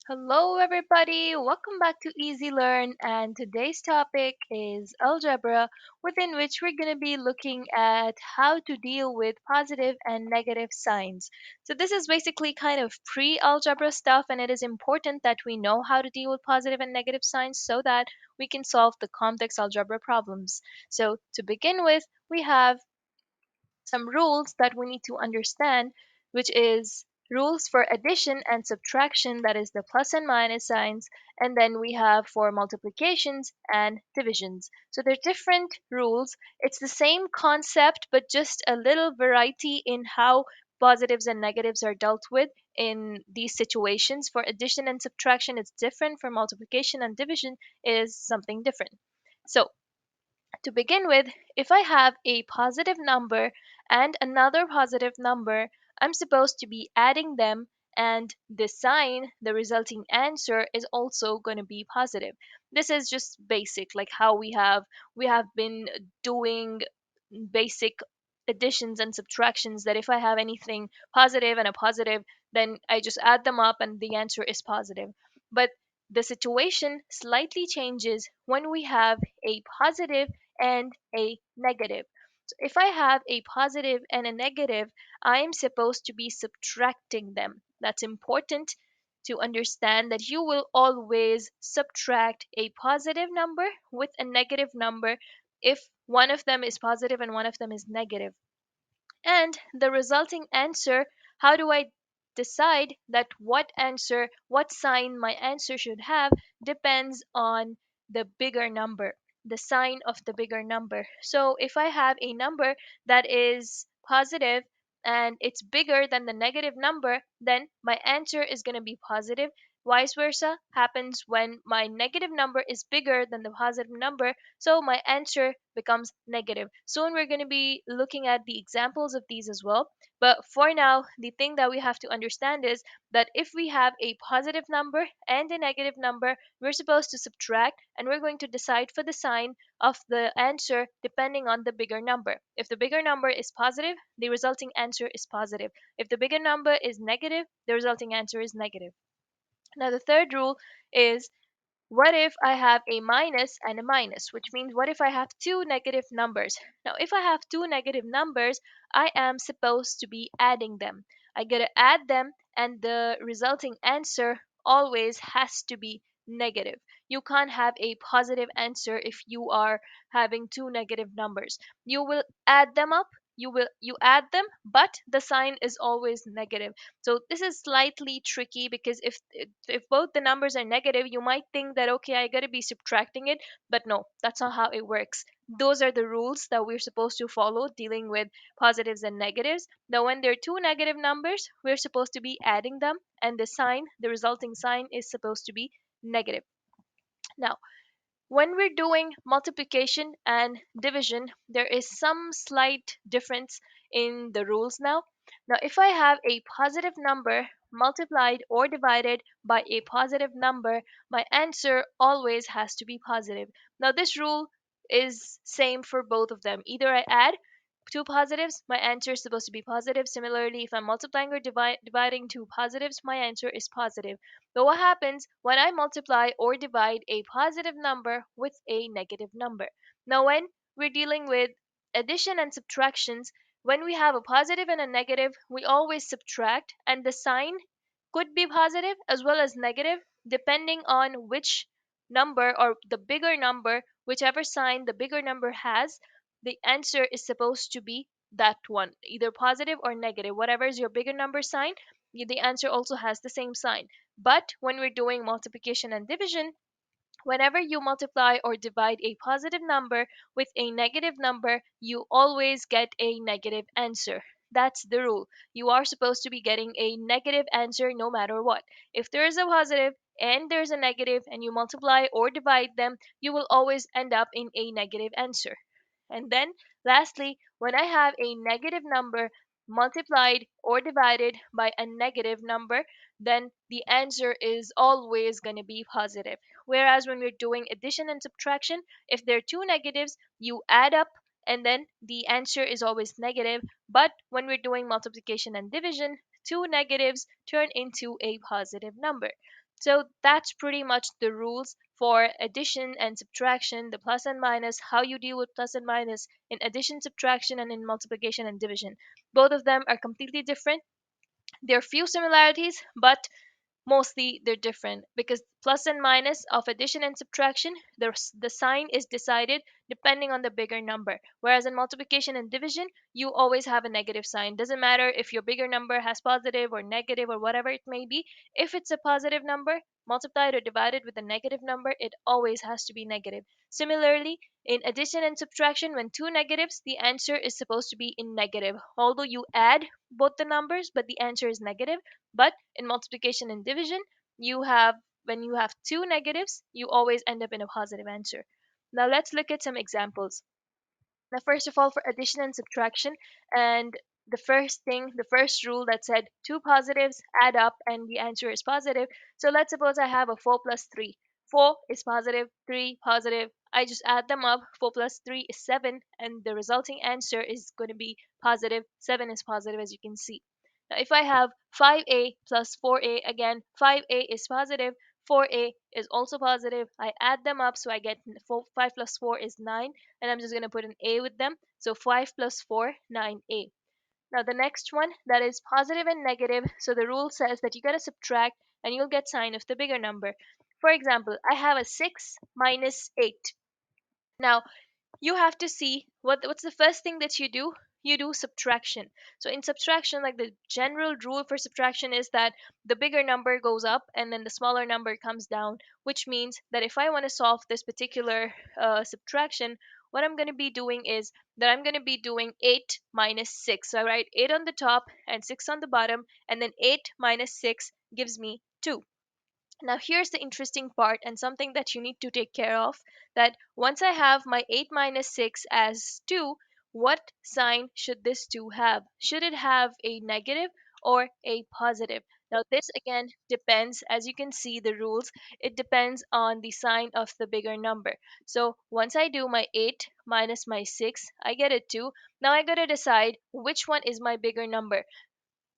Hello, everybody. Welcome back to Easy Learn. And today's topic is algebra, within which we're going to be looking at how to deal with positive and negative signs. So, this is basically kind of pre algebra stuff, and it is important that we know how to deal with positive and negative signs so that we can solve the complex algebra problems. So, to begin with, we have some rules that we need to understand, which is rules for addition and subtraction, that is the plus and minus signs, and then we have for multiplications and divisions. So they're different rules. It's the same concept, but just a little variety in how positives and negatives are dealt with in these situations. For addition and subtraction, it's different. For multiplication and division, is something different. So to begin with, if I have a positive number and another positive number, I'm supposed to be adding them, and the sign, the resulting answer, is also going to be positive. This is just basic, like how we have been doing basic additions and subtractions, that if I have anything positive and a positive, then I just add them up and the answer is positive. But the situation slightly changes when we have a positive and a negative. So if I have a positive and a negative, I am supposed to be subtracting them. That's important to understand, that you will always subtract a positive number with a negative number if one of them is positive and one of them is negative. And the resulting answer, how do I decide that what sign my answer should have, depends on the bigger number, the sign of the bigger number. So if I have a number that is positive and it's bigger than the negative number, then my answer is going to be positive. Vice versa happens when my negative number is bigger than the positive number, so my answer becomes negative. Soon we're going to be looking at the examples of these as well. But for now, the thing that we have to understand is that if we have a positive number and a negative number, we're supposed to subtract, and we're going to decide for the sign of the answer depending on the bigger number. If the bigger number is positive, the resulting answer is positive. If the bigger number is negative, the resulting answer is negative. Now, the third rule is, what if I have a minus and a minus, which means what if I have two negative numbers? Now, if I have two negative numbers, I am supposed to be adding them. I gotta add them, and the resulting answer always has to be negative. You can't have a positive answer if you are having two negative numbers. You will add them up, you add them, but the sign is always negative. So this is slightly tricky, because if both the numbers are negative, you might think that, okay, I got to be subtracting it, but no, that's not how it works. Those are the rules that we're supposed to follow dealing with positives and negatives. Now when there are two negative numbers, we're supposed to be adding them, and the resulting sign, is supposed to be negative. Now, when we're doing multiplication and division, there is some slight difference in the rules now. Now, if I have a positive number multiplied or divided by a positive number, my answer always has to be positive. Now, this rule is same for both of them. Either I add two positives, my answer is supposed to be positive. Similarly, if I'm multiplying or dividing two positives, my answer is positive. But what happens when I multiply or divide a positive number with a negative number? Now, when we're dealing with addition and subtractions, when we have a positive and a negative, we always subtract, and the sign could be positive as well as negative, depending on which number, or the bigger number, whichever sign the bigger number has, the answer is supposed to be that one, either positive or negative. Whatever is your bigger number sign, the answer also has the same sign. But when we're doing multiplication and division, whenever you multiply or divide a positive number with a negative number, you always get a negative answer. That's the rule. You are supposed to be getting a negative answer no matter what. If there is a positive and there's a negative and you multiply or divide them, you will always end up in a negative answer. And then, lastly, when I have a negative number multiplied or divided by a negative number, then the answer is always going to be positive. Whereas when we're doing addition and subtraction, if there are two negatives, you add up, and then the answer is always negative. But when we're doing multiplication and division, two negatives turn into a positive number. So that's pretty much the rules for addition and subtraction, the plus and minus, how you deal with plus and minus in addition, subtraction, and in multiplication and division. Both of them are completely different. There are few similarities, but mostly they're different because plus and minus of addition and subtraction, the sign is decided depending on the bigger number. Whereas in multiplication and division, you always have a negative sign. Doesn't matter if your bigger number has positive or negative or whatever it may be. If it's a positive number, multiplied or divided with a negative number, it always has to be negative. Similarly, in addition and subtraction, when two negatives, the answer is supposed to be in negative. Although you add both the numbers, but the answer is negative. But in multiplication and division, you have when you have two negatives, you always end up in a positive answer. Now let's look at some examples. Now, first of all, for addition and subtraction, and the first rule that said two positives add up and the answer is positive. So let's suppose I have a 4 plus 3. 4 is positive, 3 positive. I just add them up. 4 plus 3 is 7, and the resulting answer is going to be positive. 7 is positive, as you can see. Now, if I have 5a plus 4a, again, 5a is positive, 4a is also positive. I add them up, so I get 5 plus 4 is 9, and I'm just going to put an a with them. So 5 plus 4, 9a. Now the next one, that is positive and negative. So the rule says that you got to subtract and you'll get sign of the bigger number. For example, I have a 6 minus 8. Now you have to see what's the first thing that you do subtraction. So in subtraction, like, the general rule for subtraction is that the bigger number goes up and then the smaller number comes down, which means that if I want to solve this particular subtraction, what I'm going to be doing is that I'm going to be doing 8 minus 6. So I write 8 on the top and 6 on the bottom, and then 8 minus 6 gives me 2. Now, here's the interesting part and something that you need to take care of, that once I have my 8 minus 6 as 2, what sign should this 2 have? Should it have a negative or a positive? Now, this again depends, as you can see, the rules, it depends on the sign of the bigger number. So, once I do my 8 minus my 6, I get a 2. Now, I gotta decide which one is my bigger number.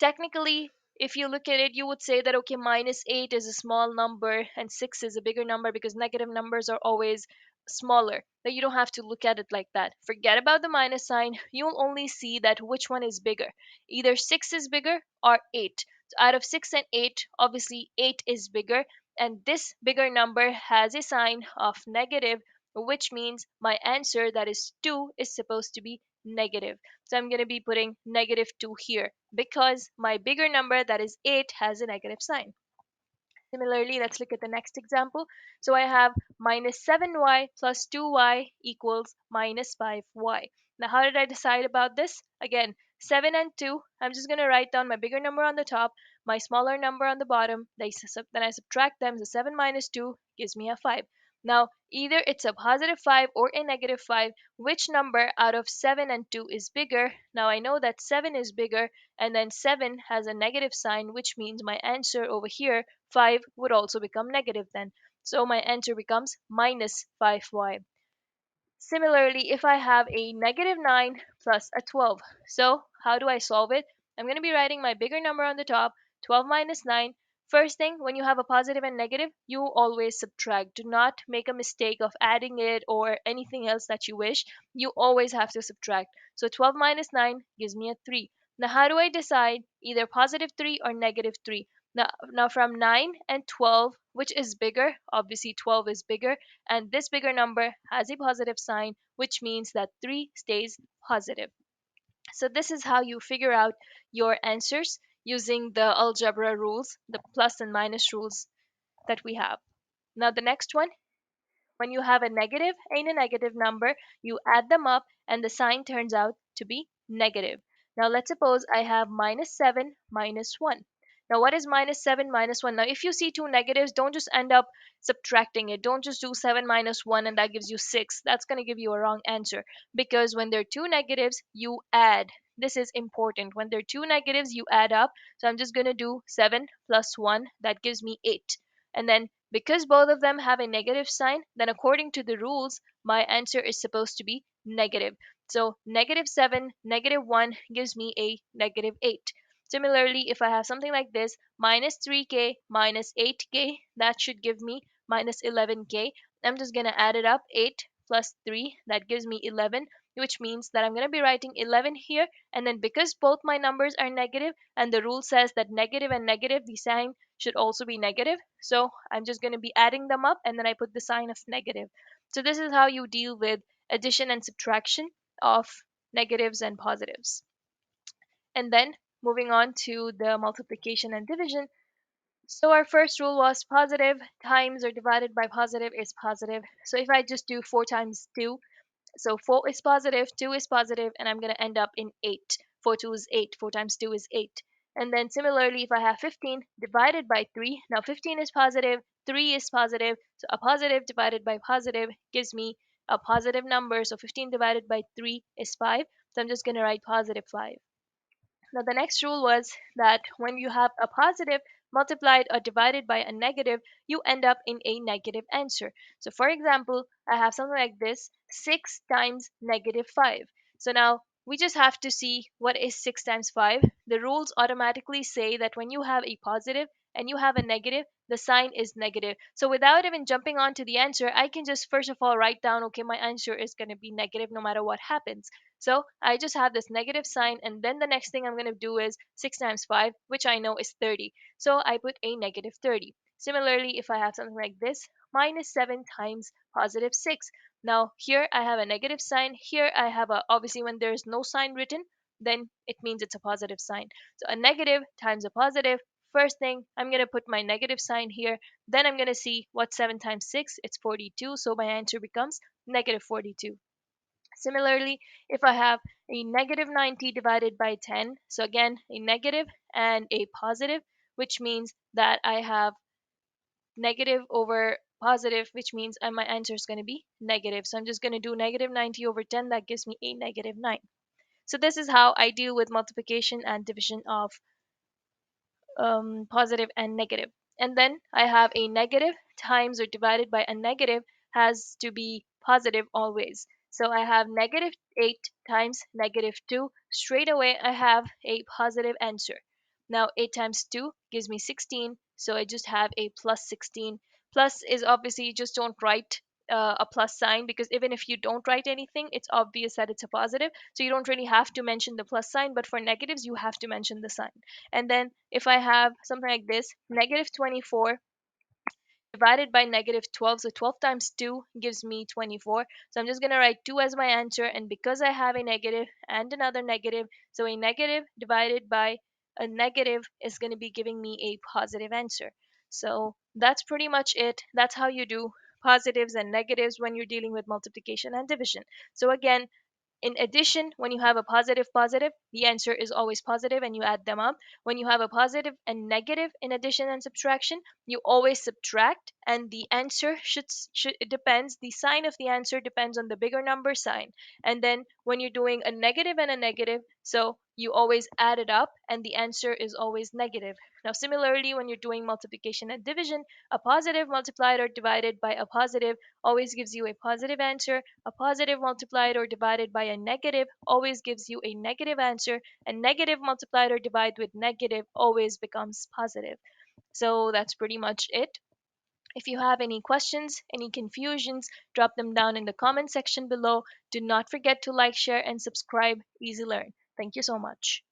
Technically, if you look at it, you would say that okay, minus 8 is a small number and 6 is a bigger number because negative numbers are always smaller. But you don't have to look at it like that. Forget about the minus sign. You'll only see that which one is bigger. Either 6 is bigger or 8. So out of 6 and 8, obviously 8 is bigger, and this bigger number has a sign of negative, which means my answer, that is 2, is supposed to be negative. So I'm going to be putting negative 2 here because my bigger number, that is 8, has a negative sign. Similarly, let's look at the next example. So I have minus 7y plus 2y equals minus 5y. Now, how did I decide about this? Again, 7 and 2, I'm just going to write down my bigger number on the top, my smaller number on the bottom, then I subtract them. So 7 minus 2 gives me a 5. Now, either it's a positive 5 or a negative 5. Which number out of 7 and 2 is bigger? Now, I know that 7 is bigger, and then 7 has a negative sign, which means my answer over here, 5, would also become negative then. So my answer becomes minus 5y. Similarly, if I have a negative 9 plus a 12, so how do I solve it? I'm going to be writing my bigger number on the top, 12 minus 9. First thing, when you have a positive and negative, you always subtract. Do not make a mistake of adding it or anything else that you wish. You always have to subtract. So 12 minus 9 gives me a 3. Now, how do I decide either positive 3 or negative 3? Now from 9 and 12, which is bigger? Obviously 12 is bigger, and this bigger number has a positive sign, which means that 3 stays positive. So this is how you figure out your answers using the algebra rules, the plus and minus rules that we have. Now the next one, when you have a negative and a negative number, you add them up and the sign turns out to be negative. Now let's suppose I have minus 7 minus 1. Now what is minus 7 minus 1? Now if you see two negatives, don't just end up subtracting it. Don't just do 7 minus 1 and that gives you 6. That's going to give you a wrong answer, because when there are two negatives, you add. This is important. When there are two negatives, you add up. So I'm just going to do 7 plus 1. That gives me 8. And then because both of them have a negative sign, then according to the rules, my answer is supposed to be negative. So negative 7, negative 1 gives me a negative 8. Similarly, if I have something like this, minus 3k minus 8k, that should give me minus 11k. I'm just going to add it up. 8 plus 3, that gives me 11, which means that I'm going to be writing 11 here. And then because both my numbers are negative and the rule says that negative and negative, the sign should also be negative. So I'm just going to be adding them up, and then I put the sign of negative. So this is how you deal with addition and subtraction of negatives and positives. And then moving on to the multiplication and division. So our first rule was positive times or divided by positive is positive. So if I just do 4 times 2, so 4 is positive, 2 is positive, and I'm going to end up in 8. 4 2 is 8, 4 times 2 is 8. And then similarly, if I have 15 divided by 3, now 15 is positive, 3 is positive, so a positive divided by positive gives me a positive number. So 15 divided by 3 is 5. So I'm just going to write positive 5. Now, the next rule was that when you have a positive multiplied or divided by a negative, you end up in a negative answer. So, for example, I have something like this, 6 times negative 5. So now we just have to see what is 6 times 5. The rules automatically say that when you have a positive and you have a negative, the sign is negative. So without even jumping on to the answer, I can just first of all write down, okay, my answer is going to be negative no matter what happens. So I just have this negative sign, and then the next thing I'm going to do is 6 times 5, which I know is 30. So I put a negative 30. Similarly, if I have something like this, minus 7 times positive 6. Now here I have a negative sign. Here I have a, obviously when there's no sign written, then it means it's a positive sign. So a negative times a positive. First thing, I'm going to put my negative sign here. Then I'm going to see what 7 times 6. It's 42. So my answer becomes negative 42. Similarly, if I have a negative 90 divided by 10, so again, a negative and a positive, which means that I have negative over positive, which means my answer is going to be negative. So I'm just going to do negative 90 over 10. That gives me a negative 9. So this is how I deal with multiplication and division of positive and negative. And then I have a negative times or divided by a negative has to be positive always. So I have negative 8 times negative 2. Straight away, I have a positive answer. Now, 8 times 2 gives me 16. So I just have a plus 16. Plus is obviously you just don't write a plus sign, because even if you don't write anything, it's obvious that it's a positive. So you don't really have to mention the plus sign. But for negatives, you have to mention the sign. And then if I have something like this, negative 24 divided by negative 12. So 12 times 2 gives me 24. So I'm just going to write 2 as my answer. And because I have a negative and another negative, so a negative divided by a negative is going to be giving me a positive answer. So that's pretty much it. That's how you do positives and negatives when you're dealing with multiplication and division. So again, in addition, when you have a positive positive, the answer is always positive and you add them up. When you have a positive and negative in addition and subtraction, you always subtract, and the answer should it depends. The sign of the answer depends on the bigger number sign. And then when you're doing a negative and a negative, so you always add it up and the answer is always negative. Now similarly, when you're doing multiplication and division, a positive multiplied or divided by a positive always gives you a positive answer. A positive multiplied or divided by a negative always gives you a negative answer, and negative multiplied or divided with negative always becomes positive. So that's pretty much it. If you have any questions, any confusions, drop them down in the comment section below. Do not forget to like, share, and subscribe. Easy Learn. Thank you so much.